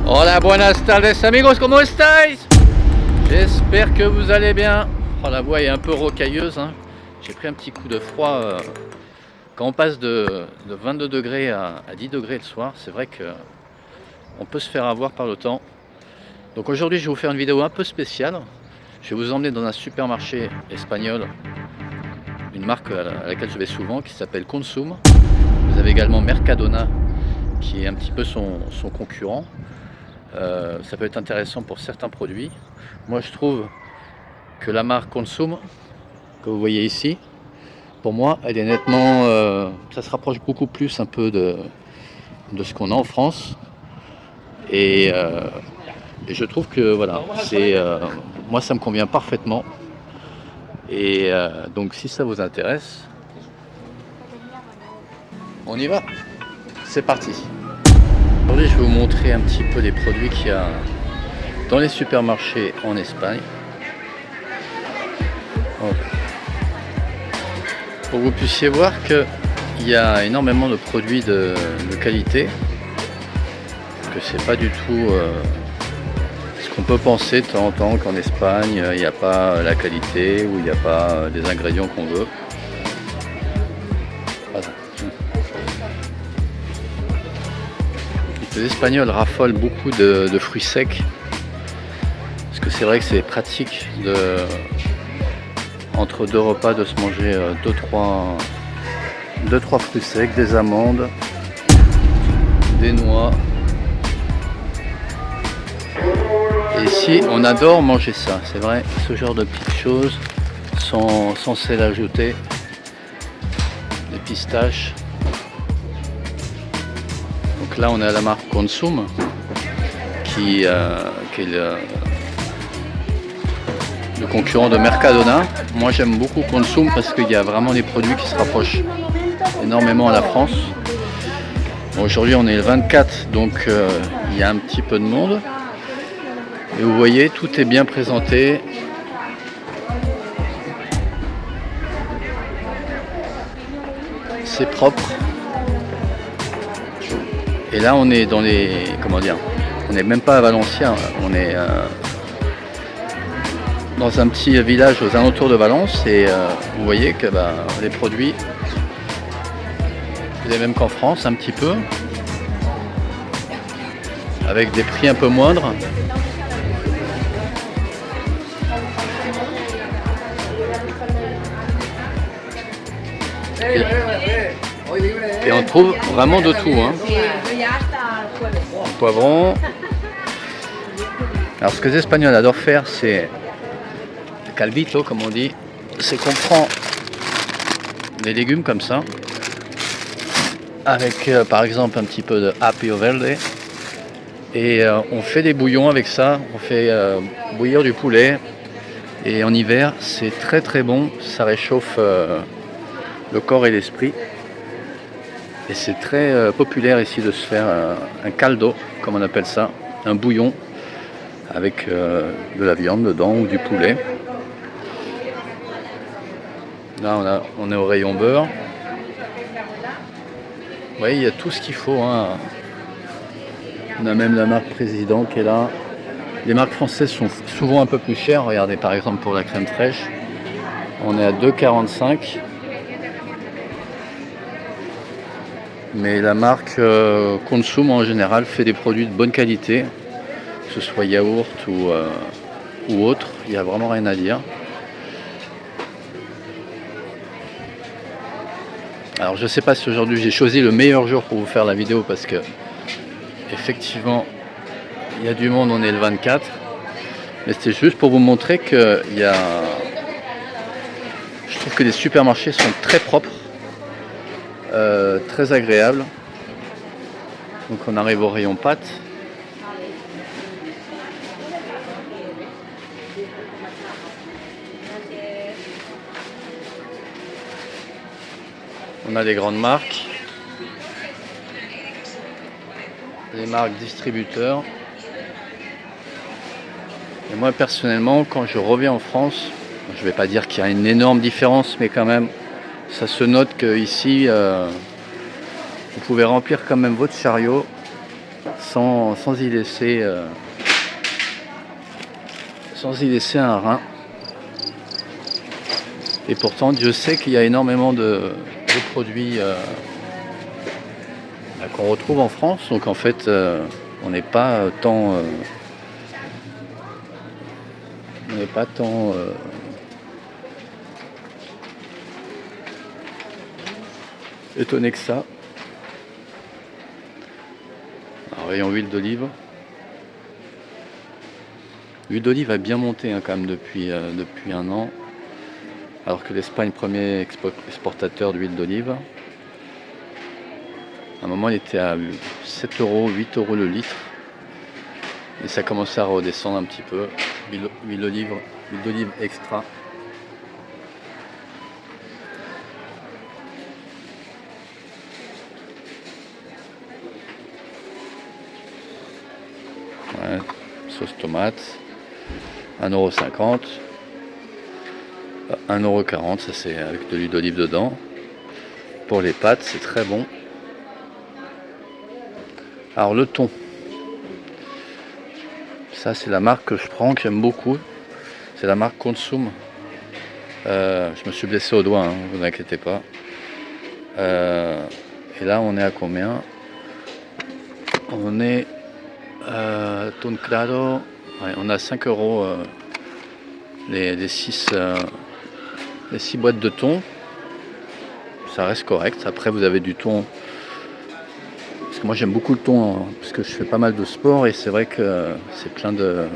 Hola, buenas tardes amigos, ¿cómo estáis? J'espère que vous allez bien. Oh, la voix est un peu rocailleuse, hein. J'ai pris un petit coup de froid quand on passe de 22 degrés à 10 degrés le soir. C'est vrai que on peut se faire avoir par le temps. Donc aujourd'hui je vais vous faire une vidéo un peu spéciale. Je vais vous emmener dans un supermarché espagnol, une marque à laquelle je vais souvent, qui s'appelle Consum. Vous avez également Mercadona, qui est un petit peu son concurrent. Ça peut être intéressant pour certains produits. Moi je trouve que la marque Consum, que vous voyez ici, pour moi elle est nettement, ça se rapproche beaucoup plus un peu de ce qu'on a en France. Et je trouve que voilà, moi ça me convient parfaitement. Et donc si ça vous intéresse, on y va, c'est parti. Aujourd'hui je vais vous montrer un petit peu les produits qu'il y a dans les supermarchés en Espagne. Pour que vous puissiez voir qu'il y a énormément de produits de qualité, que c'est pas du tout ce qu'on peut penser de temps en temps qu'en Espagne il n'y a pas la qualité ou il n'y a pas les ingrédients qu'on veut. Voilà. Les Espagnols raffolent beaucoup de fruits secs, parce que c'est vrai que c'est pratique entre deux repas de se manger 2-3 fruits secs, des amandes, des noix. Et ici on adore manger ça, c'est vrai, ce genre de petites choses sans sel ajouté, des pistaches. Donc là on est à la marque Consum qui est le concurrent de Mercadona. Moi j'aime beaucoup Consum parce qu'il y a vraiment des produits qui se rapprochent énormément à la France. Bon, aujourd'hui on est le 24, donc il y a un petit peu de monde. Et vous voyez, tout est bien présenté. C'est propre. Et là on est dans les... comment dire, on n'est même pas à Valenciennes, on est dans un petit village aux alentours de Valence. Et vous voyez que les produits, c'est les mêmes qu'en France un petit peu, avec des prix un peu moindres. Et on trouve vraiment de tout, hein. Poivron. Alors ce que les Espagnols adorent faire, c'est calvito comme on dit, c'est qu'on prend des légumes comme ça, avec par exemple un petit peu de apio verde, et on fait des bouillons avec ça, on fait bouillir du poulet, et en hiver c'est très très bon, ça réchauffe le corps et l'esprit. Et c'est très populaire ici de se faire un caldo, comme on appelle ça, un bouillon avec de la viande dedans ou du poulet. Là on est au rayon beurre. Vous voyez, il y a tout ce qu'il faut, hein. On a même la marque Président qui est là. Les marques françaises sont souvent un peu plus chères. Regardez par exemple pour la crème fraîche, on est à 2,45 €. Mais la marque Consum en général fait des produits de bonne qualité, que ce soit yaourt ou autre, il n'y a vraiment rien à dire. Alors je ne sais pas si aujourd'hui j'ai choisi le meilleur jour pour vous faire la vidéo, parce que effectivement il y a du monde, on est le 24, mais c'était juste pour vous montrer que je trouve que les supermarchés sont très propres. Très agréable. Donc on arrive au rayon pâtes. On a des grandes marques, des marques distributeurs. Et moi personnellement, quand je reviens en France, je ne vais pas dire qu'il y a une énorme différence, mais quand même ça se note qu'ici vous pouvez remplir quand même votre chariot sans y laisser un rein. Et pourtant, Dieu sait qu'il y a énormément de produits qu'on retrouve en France. Donc en fait, on n'est pas tant étonné que ça. Alors, rayon huile d'olive. L'huile d'olive a bien monté hein, quand même depuis un an. Alors que l'Espagne, premier exportateur d'huile d'olive. À un moment, il était à 7 euros, 8 euros le litre. Et ça commençait à redescendre un petit peu. Huile d'olive extra. Ouais, sauce tomate. 1,50 €. 1,40 €, ça c'est avec de l'huile d'olive dedans. Pour les pâtes, c'est très bon. Alors le thon. Ça c'est la marque que je prends, que j'aime beaucoup. C'est la marque Consum. Je me suis blessé au doigt, hein, vous inquiétez pas. Et là on est à combien? On est thon claro. Ouais, on a 5 € les 6 boîtes de thon. Ça reste correct. Après vous avez du thon. Parce que moi j'aime beaucoup le thon, hein, parce que je fais pas mal de sport et c'est vrai que c'est plein de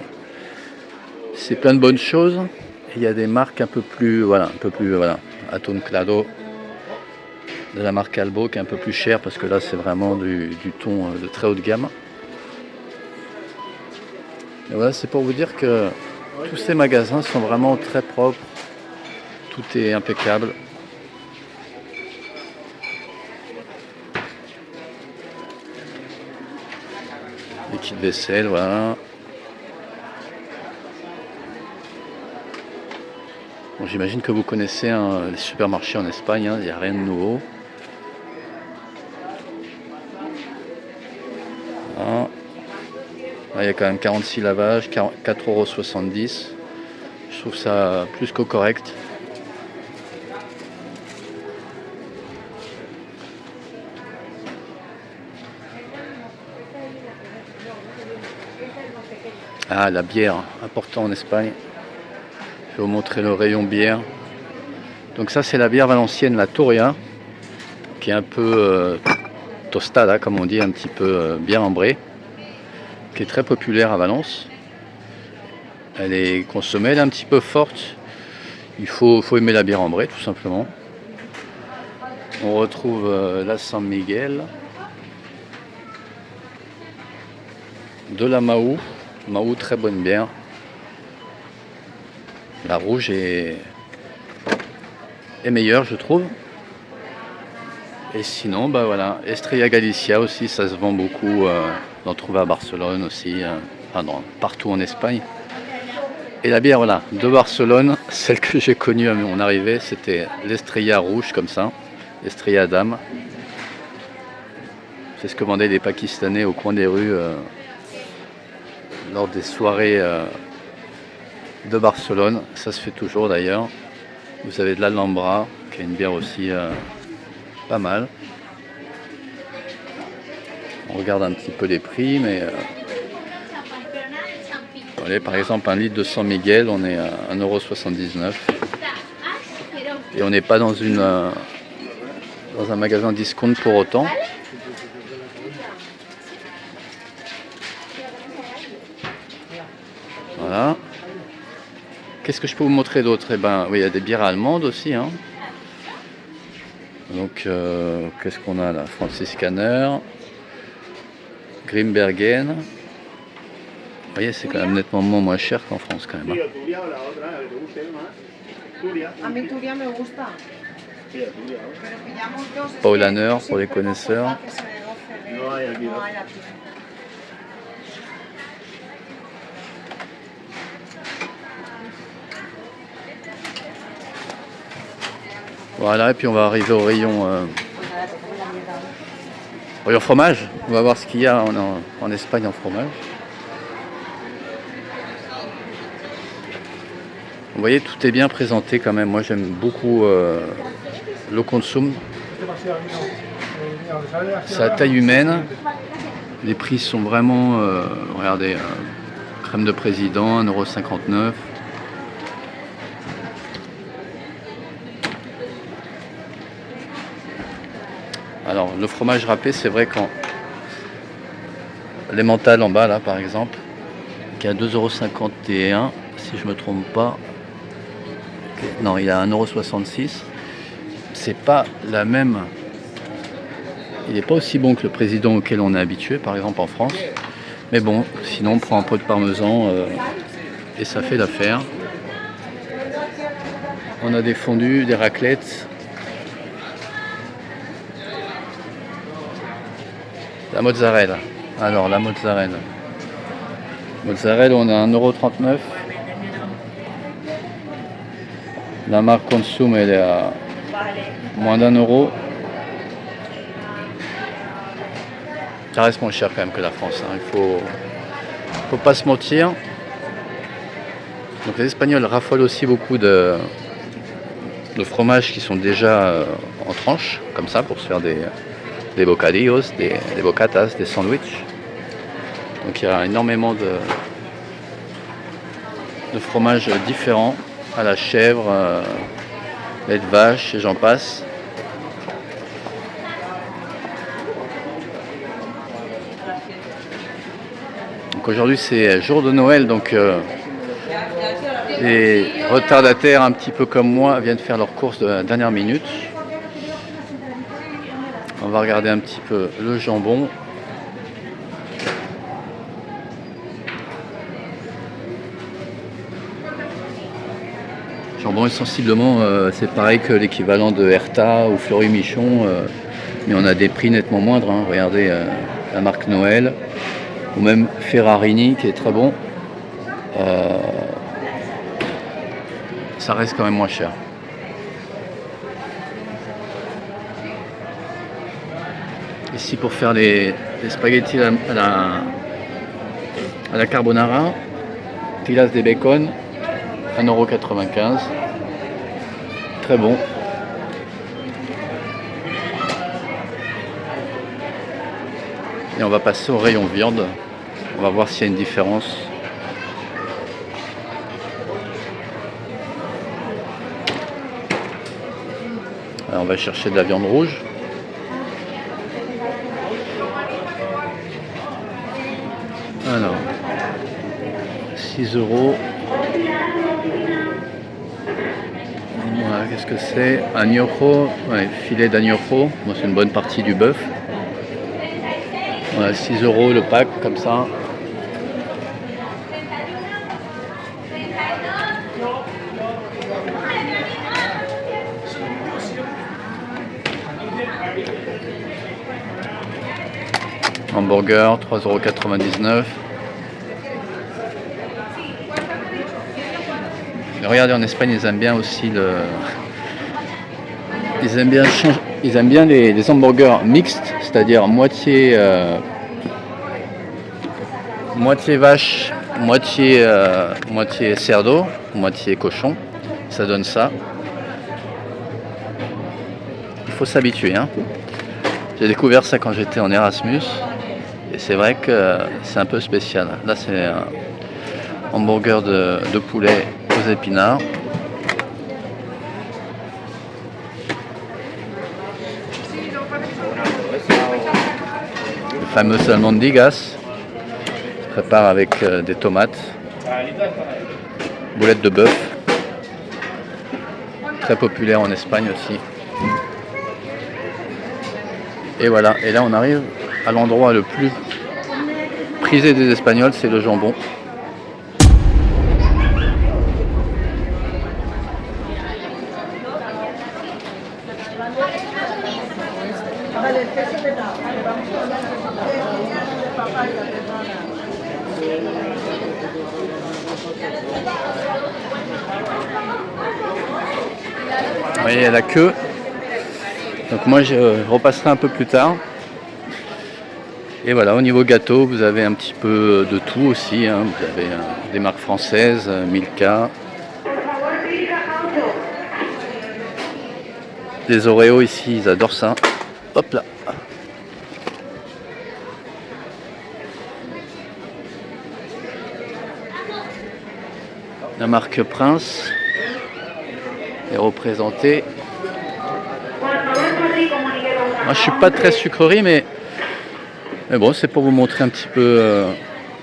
bonnes choses. Et il y a des marques un peu plus voilà, Thon claro de la marque Albo qui est un peu plus cher parce que là c'est vraiment du thon de très haut de gamme. Et voilà, c'est pour vous dire que tous ces magasins sont vraiment très propres, tout est impeccable. Les kits vaisselle, voilà. Bon, j'imagine que vous connaissez hein, les supermarchés en Espagne, il n'y a rien de nouveau. Voilà. Là, il y a quand même 46 lavages, 4,70 €. Je trouve ça plus que correct. Ah, la bière, important en Espagne. Je vais vous montrer le rayon bière. Donc ça, c'est la bière valencienne, la Toria, qui est un peu tostada, comme on dit, un petit peu bien ambrée, qui est très populaire à Valence. Elle est consommée, elle est un petit peu forte. Il faut aimer la bière ambrée, tout simplement. On retrouve la San Miguel, de la Mahou, très bonne bière. La rouge est meilleure, je trouve. Et sinon, bah voilà, Estrella Galicia aussi, ça se vend beaucoup. On en trouve à Barcelone aussi, partout en Espagne. Et la bière, voilà, de Barcelone, celle que j'ai connue à mon arrivée, c'était l'Estrella rouge, comme ça, l'Estrella Dame. C'est ce que vendaient les Pakistanais au coin des rues lors des soirées de Barcelone. Ça se fait toujours d'ailleurs. Vous avez de l'Alhambra, qui est une bière aussi pas mal. On regarde un petit peu les prix, mais allez, par exemple un litre de San Miguel, on est à 1,79 €. Et on n'est pas dans un magasin discount pour autant. Voilà. Qu'est-ce que je peux vous montrer d'autre? Eh ben, oui, il y a des bières allemandes aussi. Hein. Donc, qu'est-ce qu'on a là? Franziskaner, Grimbergen. Vous voyez, c'est quand même nettement moins cher qu'en France, quand même. Hein. Paulaner pour les connaisseurs. Voilà, et puis on va arriver au rayon Oui, en fromage, on va voir ce qu'il y a en Espagne en fromage. Vous voyez, tout est bien présenté quand même. Moi, j'aime beaucoup le Consum. C'est à taille humaine. Les prix sont vraiment... regardez, crème de président, 1,59 €. Alors, le fromage râpé, c'est vrai quand... L'emmental en bas, là, par exemple, qui est à 2,51 €, si je me trompe pas. Non, il est à 1,66 €. C'est pas la même... Il n'est pas aussi bon que le président auquel on est habitué, par exemple en France. Mais bon, sinon on prend un pot de parmesan et ça fait l'affaire. On a des fondus, des raclettes. La mozzarella. Alors la mozzarella. Mozzarella, on a 1,39 €. La marque Consum, elle est à moins d'1 €. Ça reste moins cher quand même que la France, hein. Il faut pas se mentir. Donc les Espagnols raffolent aussi beaucoup de fromages qui sont déjà en tranches, comme ça, pour se faire des bocadillos, des bocatas, des sandwichs. Donc il y a énormément de fromages différents, à la chèvre, lait de vache et j'en passe. Donc aujourd'hui c'est jour de Noël, donc les retardataires un petit peu comme moi viennent faire leurs courses de la dernière minute. On va regarder un petit peu le jambon. Jambon est sensiblement, c'est pareil que l'équivalent de Herta ou Fleury Michon, mais on a des prix nettement moindres, hein. Regardez la marque Noël, ou même Ferrarini qui est très bon. Ça reste quand même moins cher. Ici pour faire les spaghettis à la carbonara, tilas de bacon, 1,95 €. Très bon. Et on va passer au rayon viande. On va voir s'il y a une différence. Alors on va chercher de la viande rouge. Alors, 6 €. Voilà, qu'est-ce que c'est? Agnojo, ouais, filet d'agnojo. Bon, c'est une bonne partie du bœuf. Voilà, 6 € le pack, comme ça. Hamburger, 3,99 €. Regardez, en Espagne, ils aiment bien aussi ils aiment bien les hamburgers mixtes, c'est-à-dire moitié vache, moitié cerdo, moitié cochon. Ça donne ça. Il faut s'habituer, hein. J'ai découvert ça quand j'étais en Erasmus. Et c'est vrai que c'est un peu spécial. Là, c'est un hamburger de poulet aux épinards. Le fameux almondiguas. Se prépare avec des tomates. Boulettes de bœuf. Très populaire en Espagne aussi. Et voilà. Et là, on arrive à l'endroit le plus prisé des Espagnols, c'est le jambon. Vous voyez la queue. Donc moi je repasserai un peu plus tard. Et voilà, au niveau gâteau, vous avez un petit peu de tout aussi, hein. Vous avez des marques françaises, Milka, des Oreos ici, ils adorent ça. Hop là. La marque Prince est représentée. Moi, je suis pas très sucrerie, mais bon, c'est pour vous montrer un petit peu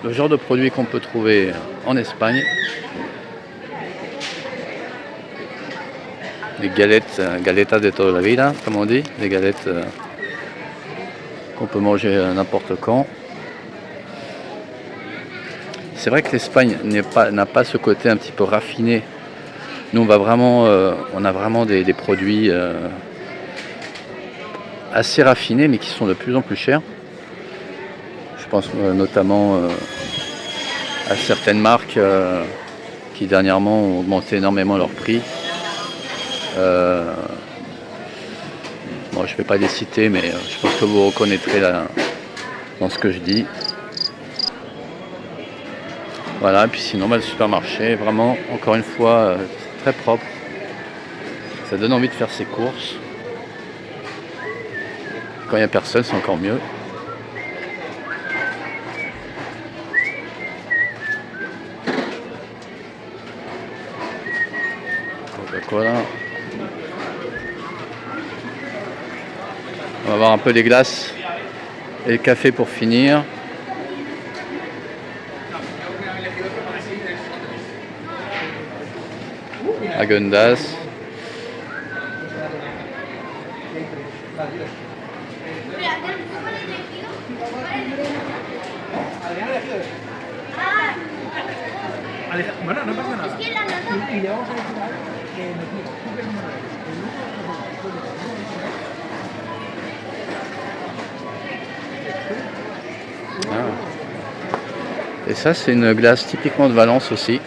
le genre de produit qu'on peut trouver en Espagne. Les galettes, galetas de toda la vida, comme on dit, des galettes qu'on peut manger n'importe quand. C'est vrai que l'Espagne n'a pas ce côté un petit peu raffiné. Nous, on a vraiment des produits assez raffinés, mais qui sont de plus en plus chers. Je pense notamment à certaines marques qui dernièrement ont augmenté énormément leur prix. Bon, je ne vais pas les citer, mais je pense que vous reconnaîtrez dans ce que je dis. Voilà, et puis sinon, le supermarché, vraiment, encore une fois, très propre. Ça donne envie de faire ses courses. Quand il n'y a personne, c'est encore mieux. Coca-Cola. On va voir un peu les glaces et le café pour finir. Häagen-Dazs. Bueno, no pasa nada. Y le vamos a decir que me explique el número. Et ça, c'est une glace typiquement de Valence aussi,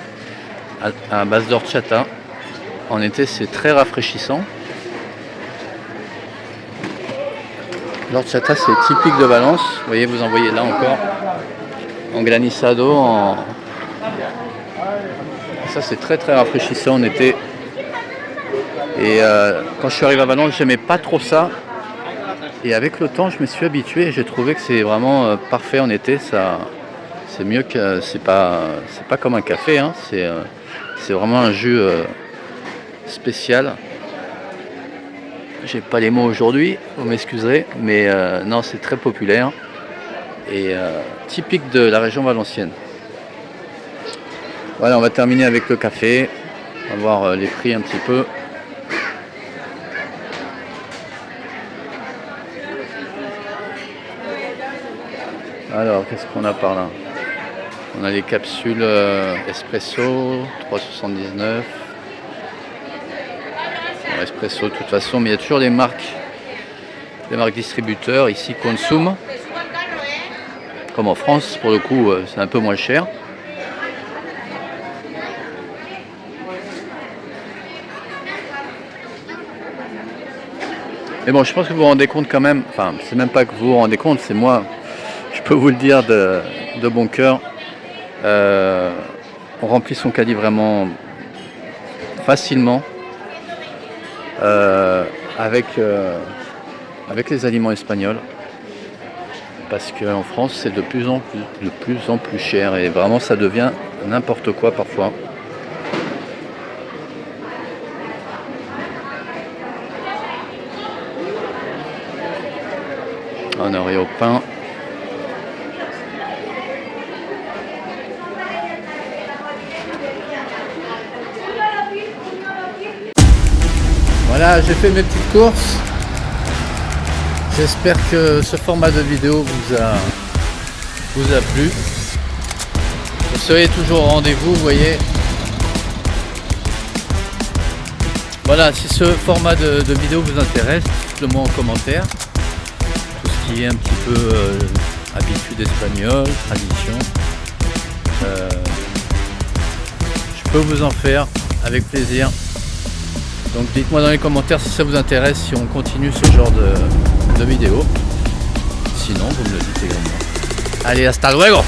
à base d'horchata. En été, c'est très rafraîchissant. L'horchata, c'est typique de Valence. Vous voyez, vous en voyez là encore en granissado. Ça, c'est très très rafraîchissant en été. Et quand je suis arrivé à Valence, j'aimais pas trop ça. Et avec le temps, je me suis habitué et j'ai trouvé que c'est vraiment parfait en été. Ça, c'est mieux que c'est pas comme un café, hein. C'est vraiment un jus spécial. J'ai pas les mots aujourd'hui, vous m'excuserez, mais non, c'est très populaire et typique de la région valencienne. Voilà, on va terminer avec le café. On va voir les prix un petit peu. Alors, qu'est-ce qu'on a par là? On a les capsules espresso, 3,79. Espresso de toute façon, mais il y a toujours des marques distributeurs. Ici, Consum. Comme en France, pour le coup, c'est un peu moins cher. Mais bon, je pense que vous vous rendez compte quand même, enfin, c'est même pas que vous vous rendez compte, c'est moi, je peux vous le dire de bon cœur. On remplit son caddie vraiment facilement avec les aliments espagnols. Parce qu'en France, c'est de plus en plus cher et vraiment ça devient n'importe quoi parfois. Un Oreo pain. Voilà, j'ai fait mes petites courses. J'espère que ce format de vidéo vous a plu. Vous serez toujours au rendez-vous, vous voyez. Voilà, si ce format de vidéo vous intéresse, dites-le moi en commentaire. Tout ce qui est un petit peu habitude espagnole, tradition. Je peux vous en faire avec plaisir. Donc dites-moi dans les commentaires si ça vous intéresse, si on continue ce genre de vidéo. Sinon, vous me le dites également. Allez, hasta luego!